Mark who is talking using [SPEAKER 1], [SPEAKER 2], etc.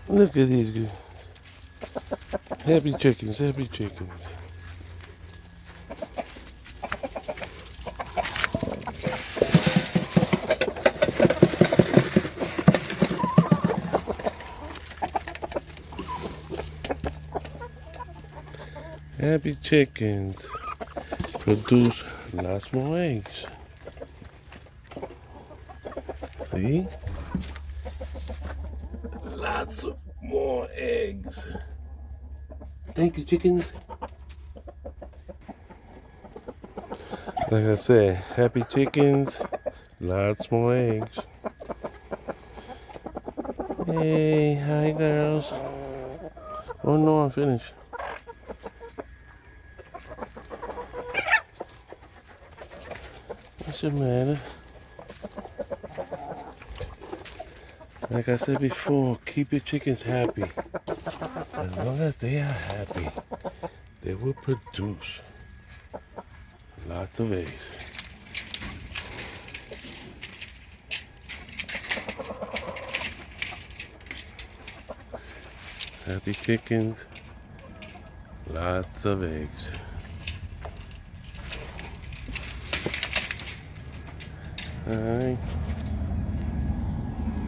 [SPEAKER 1] Look at these good. Happy chickens, happy chickens. Happy chickens produce lots more eggs. See? Lots of more eggs. Thank you, chickens. Like I said, happy chickens, lots more eggs. Hey, hi girls. Oh no, I'm finished. What's the matter? Like I said before, keep your chickens happy. As long as they are happy, they will produce lots of eggs. Happy chickens, lots of eggs. Alright.